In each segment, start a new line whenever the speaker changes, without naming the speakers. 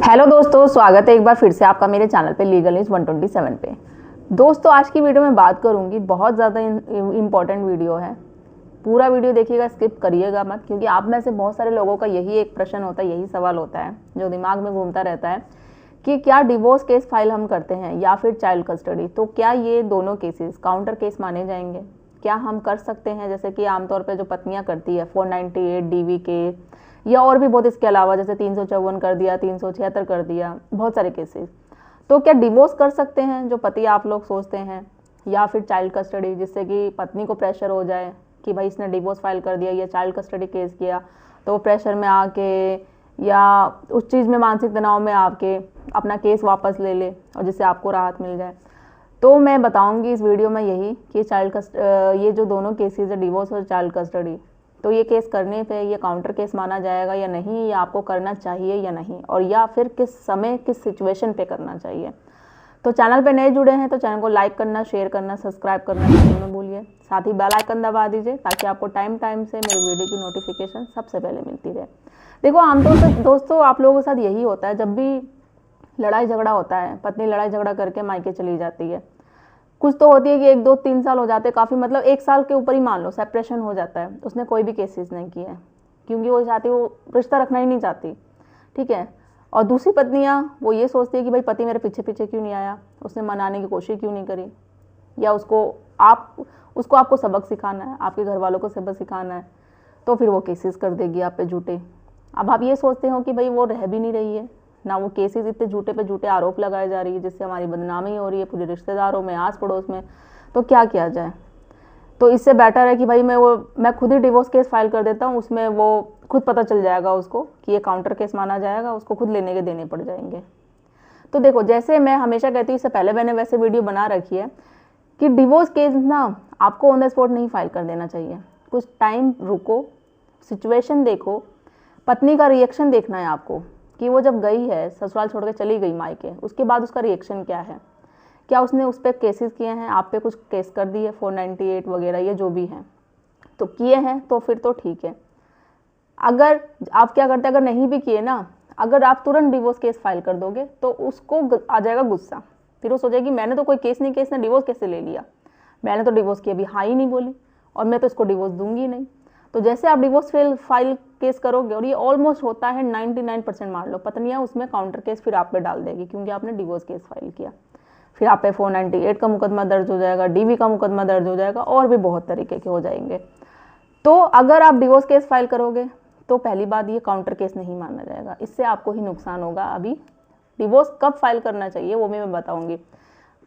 Hello दोस्तों, स्वागत है एक बार फिर से आपका मेरे चैनल पे लीगल न्यूज़ 127 पे। दोस्तों, आज की वीडियो में बात करूंगी, बहुत ज़्यादा इम्पॉर्टेंट वीडियो है। पूरा वीडियो देखिएगा, स्किप करिएगा मत, क्योंकि आप में से बहुत सारे लोगों का यही एक प्रश्न होता है, यही सवाल होता है जो दिमाग में घूमता रहता है कि क्या डिवोर्स केस फाइल हम करते हैं या फिर चाइल्ड कस्टडी, तो क्या ये दोनों केसेस काउंटर केस माने जाएंगे? क्या हम कर सकते हैं, जैसे कि आमतौर पर जो पत्नियाँ करती है 498 DV के, या और भी बहुत इसके अलावा, जैसे 354 कर दिया, 376 कर दिया, बहुत सारे केसेस। तो क्या डिवोर्स कर सकते हैं जो पति आप लोग सोचते हैं, या फिर चाइल्ड कस्टडी, जिससे कि पत्नी को प्रेशर हो जाए कि भाई इसने डिवोर्स फाइल कर दिया या चाइल्ड कस्टडी केस किया, तो वो प्रेशर में आके या उस चीज़ में मानसिक तनाव में आके अपना केस वापस ले ले और जिससे आपको राहत मिल जाए। तो मैं बताऊंगी इस वीडियो में यही कि ये जो दोनों केसेस है, डिवोर्स और चाइल्ड कस्टडी, तो ये केस करने पे ये काउंटर केस माना जाएगा या नहीं, या आपको करना चाहिए या नहीं, और या फिर किस समय किस सिचुएशन पे करना चाहिए। तो चैनल पे नए जुड़े हैं तो चैनल को लाइक करना, शेयर करना, सब्सक्राइब करना नहीं मत भूलिए। साथ ही बेल आइकन दबा दीजिए ताकि आपको टाइम से मेरे वीडियो की नोटिफिकेशन सबसे पहले मिलती रहे। देखो, आमतौर पर दोस्तों आप लोगों के साथ यही होता है, जब भी लड़ाई झगड़ा होता है, पत्नी लड़ाई झगड़ा करके मायके चली जाती है, कुछ तो होती है कि 1 2 3 साल हो जाते हैं, काफ़ी मतलब 1 साल के ऊपर ही मान लो सेपरेशन हो जाता है, उसने कोई भी केसेस नहीं किए हैं क्योंकि वो चाहती, वो रिश्ता रखना ही नहीं चाहती, ठीक है। और दूसरी पत्नियां वो ये सोचती है कि भाई पति मेरे पीछे पीछे क्यों नहीं आया, उसने मनाने की कोशिश क्यों नहीं करी, या उसको आपको सबक सिखाना है, आपके घर वालों को सबक सिखाना है, तो फिर वो केसेस कर देगी आप पे झूठे। अब आप ये सोचते हो कि भाई वो रह भी नहीं रही है ना, वो केसेस इतने झूठे पे झूठे आरोप लगाए जा रही है जिससे हमारी बदनामी हो रही है पूरे रिश्तेदारों में, आस पड़ोस में, तो क्या किया जाए? तो इससे बेटर है कि भाई मैं खुद ही डिवोर्स केस फाइल कर देता हूँ, उसमें वो खुद पता चल जाएगा उसको कि ये काउंटर केस माना जाएगा, उसको खुद लेने के देने पड़ जाएंगे। तो देखो, जैसे मैं हमेशा कहती हूँ, इससे पहले मैंने वैसे वीडियो बना रखी है कि डिवोर्स केस ना आपको ऑन द स्पॉट नहीं फाइल कर देना चाहिए, कुछ टाइम रुको, सिचुएशन देखो, पत्नी का रिएक्शन देखना है आपको कि वो जब गई है ससुराल छोड़ के चली गई मायके, उसके बाद उसका रिएक्शन क्या है, क्या उसने उस पर केसेस किए हैं, आप पे कुछ केस कर दिए 498 वगैरह, ये जो भी हैं तो किए हैं, तो फिर तो ठीक है। अगर आप क्या करते हैं, अगर नहीं भी किए ना, अगर आप तुरंत डिवोर्स केस फाइल कर दोगे तो उसको आ जाएगा गुस्सा, फिर वो सोचेगी मैंने तो कोई केस नहीं किया, इसने डिवोर्स कैसे ले लिया, मैंने तो डिवोर्स की अभी हाँ ही नहीं बोली और मैं तो इसको डिवोर्स दूंगी नहीं। तो जैसे आप डिवोर्स फाइल केस करोगे, और ये ऑलमोस्ट होता है 99% मान लो, पत्नियां उसमें काउंटर केस फिर आप पे डाल देगी क्योंकि आपने डिवोर्स केस फाइल किया, फिर आप पे 498 का मुकदमा दर्ज हो जाएगा, DV का मुकदमा दर्ज हो जाएगा, और भी बहुत तरीके के हो जाएंगे। तो अगर आप डिवोर्स केस फाइल करोगे तो पहली बात, ये काउंटर केस नहीं माना जाएगा, इससे आपको ही नुकसान होगा। अभी डिवोर्स कब फाइल करना चाहिए वो भी मैं बताऊंगी।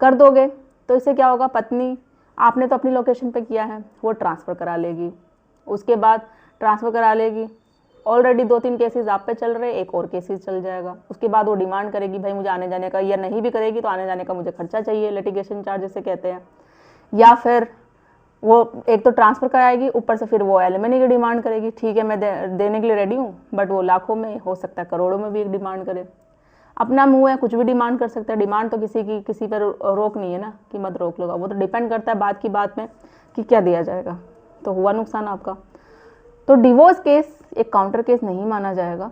कर दोगे तो इससे क्या होगा, पत्नी आपने तो अपनी लोकेशन पे किया है, वो ट्रांसफ़र करा लेगी, उसके बाद ट्रांसफ़र करा लेगी, ऑलरेडी 2-3 केसेस आप पे चल रहे, एक और केसेस चल जाएगा, उसके बाद वो डिमांड करेगी भाई मुझे आने जाने का, या नहीं भी करेगी तो आने जाने का मुझे खर्चा चाहिए, लिटिगेशन चार्ज जिसे कहते हैं, या फिर वो एक तो ट्रांसफ़र कराएगी, ऊपर से फिर वो एलिमनी की डिमांड करेगी। ठीक है, मैं देने के लिए रेडी हूँ, बट वो लाखों में, हो सकता है करोड़ों में भी एक डिमांड करे। अपना मुंह है, कुछ भी डिमांड कर सकता है, डिमांड तो किसी पर रोक नहीं है ना कि मत रोक लो, वो तो डिपेंड करता है बात की बात में कि क्या दिया जाएगा, तो हुआ नुकसान आपका। तो डिवोर्स केस एक काउंटर केस नहीं माना जाएगा,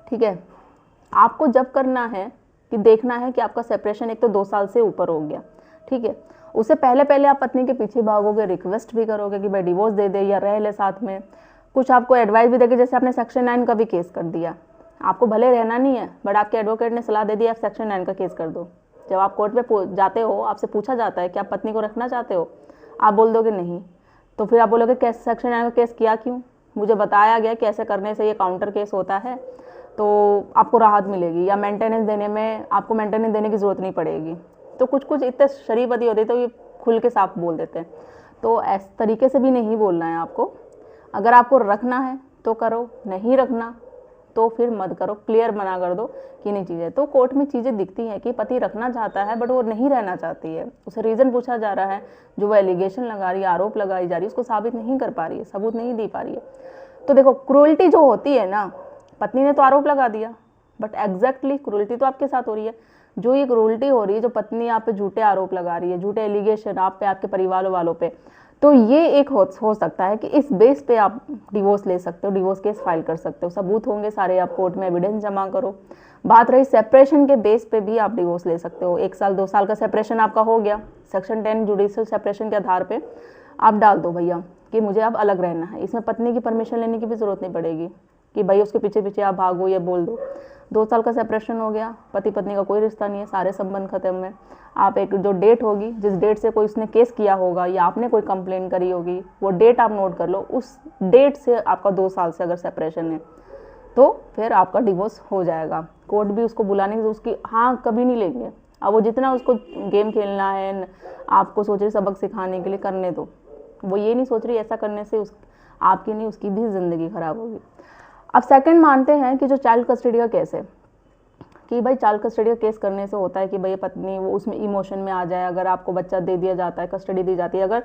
ठीक है। आपको जब करना है कि देखना है कि आपका सेपरेशन एक तो 2 साल से ऊपर हो गया, ठीक है, उससे पहले आप पत्नी के पीछे भागोगे, रिक्वेस्ट भी करोगे कि भाई डिवोर्स दे दे या रह ले साथ में, कुछ आपको एडवाइस भी देगी, जैसे आपने सेक्शन 9 का भी केस कर दिया, आपको भले रहना नहीं है बट आपके एडवोकेट ने सलाह दे दी आप सेक्शन 9 का केस कर दो। जब आप कोर्ट पे जाते हो, आपसे पूछा जाता है कि आप पत्नी को रखना चाहते हो, आप बोल दोगे नहीं, तो फिर आप बोलोगे कैसे सेक्शन 9 का केस किया क्यों, मुझे बताया गया कि ऐसे करने से ये काउंटर केस होता है तो आपको राहत मिलेगी, या मेंटेनेंस देने में आपको मेंटेनेंस देने की ज़रूरत नहीं पड़ेगी। तो कुछ इतने शरीफती होते तो ये खुल के साफ बोल देते हैं। तो इस तरीके से भी नहीं बोलना है आपको, अगर आपको रखना है तो करो, नहीं रखना तो फिर मत करो, क्लियर मना कर दो कि नहीं चीज़ें। तो कोर्ट में चीज़ें दिखती हैं कि पति रखना चाहता है बट वो नहीं रहना चाहती है, उसे रीज़न पूछा जा रहा है, जो वो एलिगेशन लगा रही है, आरोप लगाई जा रही है, उसको साबित नहीं कर पा रही है, सबूत नहीं दे पा रही है। तो देखो, क्रूअल्टी जो होती है ना, पत्नी ने तो आरोप लगा दिया बट एग्जैक्टली क्रूअल्टी तो आपके साथ हो रही है। जो ये क्रूअल्टी हो रही है, जो पत्नी आप पे झूठे आरोप लगा रही है, झूठे एलिगेशन आप पे, आपके परिवार वालों पे, तो ये एक हो सकता है कि इस बेस पे आप डिवोर्स ले सकते हो, डिवोर्स केस फाइल कर सकते हो, सबूत होंगे सारे, आप कोर्ट में एविडेंस जमा करो। बात रही सेपरेशन के बेस पे भी आप डिवोर्स ले सकते हो। 1 साल 2 साल का सेपरेशन आपका हो गया, सेक्शन 10 जुडिशियल सेपरेशन के आधार पे आप डाल दो भैया कि मुझे अब अलग रहना है। इसमें पत्नी की परमिशन लेने की भी ज़रूरत नहीं पड़ेगी कि भाई उसके पीछे पीछे आप भागो या बोल दो। 2 साल का सेपरेशन हो गया, पति पत्नी का कोई रिश्ता नहीं है, सारे संबंध खत्म है। आप एक जो डेट होगी, जिस डेट से कोई उसने केस किया होगा या आपने कोई कंप्लेन करी होगी, वो डेट आप नोट कर लो। उस डेट से आपका 2 साल से अगर सेपरेशन है तो फिर आपका डिवोर्स हो जाएगा। कोर्ट भी उसको बुलाने की उसकी हाँ कभी नहीं लेंगे। अब वो जितना उसको गेम खेलना है, आपको सोच रही सबक सिखाने के लिए, करने दो। वो ये नहीं सोच रही ऐसा करने से आपकी नहीं उसकी भी ज़िंदगी ख़राब होगी। अब सेकंड मानते हैं कि जो चाइल्ड कस्टडी का केस है, कि भाई चाइल्ड कस्टडी का केस करने से होता है कि भाई पत्नी वो उसमें इमोशन में आ जाए। अगर आपको बच्चा दे दिया जाता है, कस्टडी दी जाती है, अगर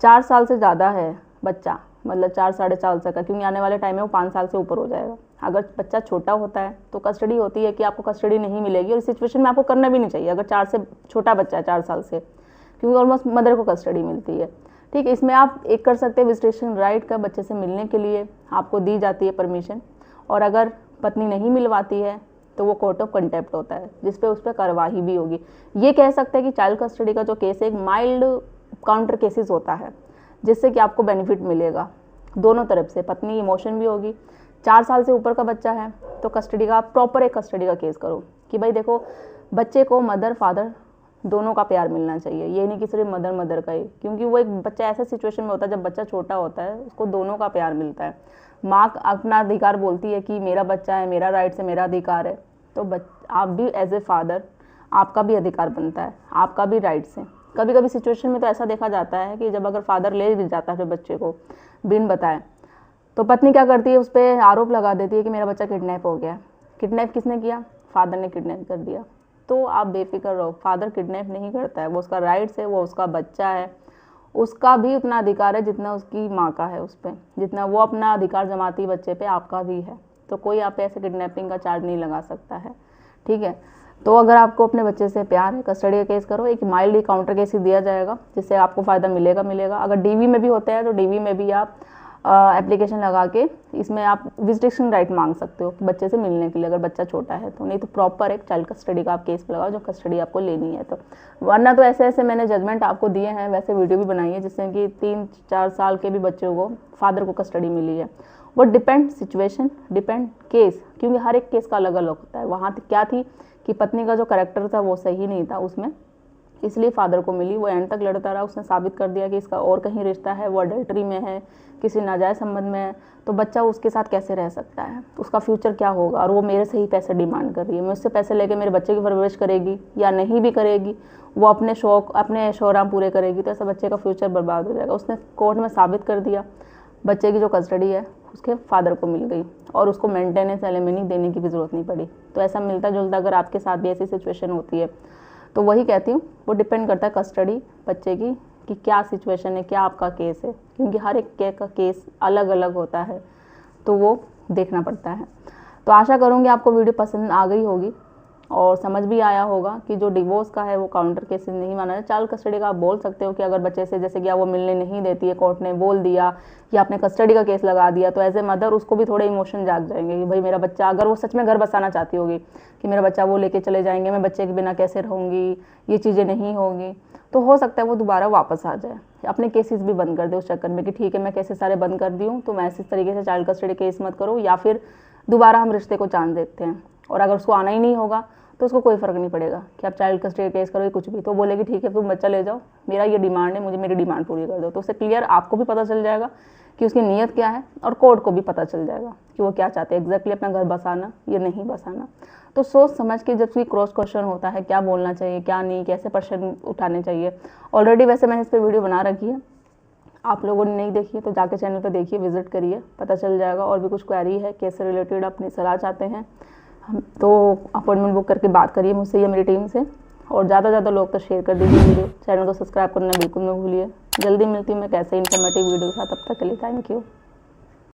4 साल से ज़्यादा है बच्चा, मतलब 4 साढ़े 4 साल का, क्योंकि आने वाले टाइम में वो 5 साल से ऊपर हो जाएगा। अगर बच्चा छोटा होता है तो कस्टडी होती है कि आपको कस्टडी नहीं मिलेगी, और इस सिचुएशन में आपको करना भी नहीं चाहिए अगर 4 से छोटा बच्चा है, 4 साल से, क्योंकि ऑलमोस्ट मदर को कस्टडी मिलती है। ठीक है, इसमें आप एक कर सकते हैं विजिटेशन राइट का, बच्चे से मिलने के लिए आपको दी जाती है परमिशन, और अगर पत्नी नहीं मिलवाती है तो वो कोर्ट ऑफ कंटेम्प्ट होता है, जिसपे उस पर कार्रवाई भी होगी। ये कह सकते हैं कि चाइल्ड कस्टडी का जो केस है एक माइल्ड काउंटर केसेस होता है, जिससे कि आपको बेनिफिट मिलेगा दोनों तरफ से, पत्नी इमोशन भी होगी। 4 साल से ऊपर का बच्चा है तो कस्टडी का प्रॉपर एक कस्टडी का केस करो कि भाई देखो बच्चे को मदर फादर दोनों का प्यार मिलना चाहिए, ये नहीं कि सिर्फ मदर का ही, क्योंकि वो एक बच्चा ऐसा सिचुएशन में होता है जब बच्चा छोटा होता है उसको दोनों का प्यार मिलता है। माँ अपना अधिकार बोलती है कि मेरा बच्चा है, मेरा राइट से मेरा अधिकार है, तो आप भी एज ए फादर आपका भी अधिकार बनता है, आपका भी राइट से। कभी कभी सिचुएशन में तो ऐसा देखा जाता है कि जब अगर फादर ले भी जाता है बच्चे को बिन बताए, तो पत्नी क्या करती है, उस पर आरोप लगा देती है कि मेरा बच्चा किडनैप हो गया। किडनैप किसने किया? फादर ने किडनैप कर दिया। तो आप बेफिक्र रहो, फादर किडनैप नहीं करता है, वो उसका राइट्स है, वो उसका बच्चा है, उसका भी उतना अधिकार है जितना उसकी माँ का है उस पर, जितना वो अपना अधिकार जमाती बच्चे पे आपका भी है। तो कोई आप ऐसे किडनैपिंग का चार्ज नहीं लगा सकता है। ठीक है, तो अगर आपको अपने बच्चे से प्यार है, कस्टडी का केस करो, एक माइल्ड काउंटर केस ही दिया जाएगा जिससे आपको फ़ायदा मिलेगा। अगर डीवी में भी होता है तो डीवी में भी आप एप्लीकेशन लगा के इसमें आप विजिटेशन राइट मांग सकते हो बच्चे से मिलने के लिए, अगर बच्चा छोटा है तो। नहीं तो प्रॉपर एक चाइल्ड कस्टडी का आप केस लगाओ जो कस्टडी आपको लेनी है तो। वरना तो ऐसे मैंने जजमेंट आपको दिए हैं, वैसे वीडियो भी बनाई है जिससे कि 3-4 साल के भी बच्चों को फादर को कस्टडी मिली है। वो डिपेंड सिचुएशन, डिपेंड केस, क्योंकि हर एक केस का अलग अलग होता है। वहाँ क्या थी कि पत्नी का जो कैरेक्टर था वो सही नहीं था उसमें, इसलिए फादर को मिली। वो एंड तक लड़ता रहा, उसने साबित कर दिया कि इसका और कहीं रिश्ता है, वो अडल्ट्री में है, किसी नाजायज़ संबंध में है, तो बच्चा उसके साथ कैसे रह सकता है, उसका फ्यूचर क्या होगा। और वो मेरे से ही पैसे डिमांड कर रही है, मुझसे पैसे लेके मेरे बच्चे की परवरिश करेगी या नहीं भी करेगी, वो अपने शौक अपने शौराम पूरे करेगी, तो ऐसा बच्चे का फ्यूचर बर्बाद हो जाएगा। उसने कोर्ट में साबित कर दिया, बच्चे की जो कस्टडी है उसके फादर को मिल गई और उसको मेंटेनेंस एलिमनी देने की भी ज़रूरत नहीं पड़ी। तो ऐसा मिलता जुलता अगर आपके साथ भी ऐसी सिचुएशन होती है तो वही कहती हूँ, वो डिपेंड करता है कस्टडी बच्चे की कि क्या सिचुएशन है, क्या आपका केस है, क्योंकि हर एक का केस अलग अलग होता है, तो वो देखना पड़ता है। तो आशा करूँगी आपको वीडियो पसंद आ गई होगी और समझ भी आया होगा कि जो डिवोर्स का है वो काउंटर केसेस नहीं माना है। चाइल्ड कस्टडी का आप बोल सकते हो कि अगर बच्चे से जैसे कि वो मिलने नहीं देती है, कोर्ट ने बोल दिया या आपने कस्टडी का केस लगा दिया, तो एज ए मदर उसको भी थोड़े इमोशन जाग जाएंगे कि भाई मेरा बच्चा, अगर वो सच में घर बसाना चाहती होगी कि मेरा बच्चा वो लेके चले जाएंगे, मैं बच्चे के बिना कैसे रहूँगी, ये चीज़ें नहीं होगी, तो हो सकता है वो दोबारा वापस आ जाए, अपने केसेस भी बंद कर दे उस चक्कर में कि ठीक है मैं केसेस सारे बंद कर दी हूँ, तो मैं इस तरीके से चाइल्ड कस्टडी केस मत करो, या फिर दोबारा हम रिश्ते को चांस देखते हैं। और अगर उसको आना ही नहीं होगा तो उसको कोई फ़र्क नहीं पड़ेगा कि आप चाइल्ड कस्टडी केस करो या कुछ भी, तो बोलेगी ठीक है तुम बच्चा ले जाओ, मेरा ये डिमांड है, मुझे मेरी डिमांड पूरी कर दो। तो उससे क्लियर आपको भी पता चल जाएगा कि उसकी नीयत क्या है और कोर्ट को भी पता चल जाएगा कि वो क्या चाहते हैं एग्जैक्टली, अपना घर बसाना या नहीं बसाना। तो सोच समझ के जब कोई क्रॉस क्वेश्चन होता है, क्या बोलना चाहिए क्या नहीं, कैसे प्रश्न उठाने चाहिए, ऑलरेडी वैसे मैंने इस पर वीडियो बना रखी है, आप लोगों ने नहीं देखी है तो जाके चैनल पर देखिए, विजिट करिए, पता चल जाएगा। और भी कुछ क्वेरी है, केस से रिलेटेड अपनी सलाह चाहते हैं तो अपॉइंटमेंट बुक करके बात करिए मुझसे या मेरी टीम से। और ज़्यादा से ज़्यादा लोग तो शेयर कर दीजिए वीडियो, चैनल को सब्सक्राइब करना बिल्कुल मत भूलिए। जल्दी मिलती हूँ मैं कैसे इन्फॉर्मेटिव वीडियो के साथ, तब तक के लिए थैंक यू।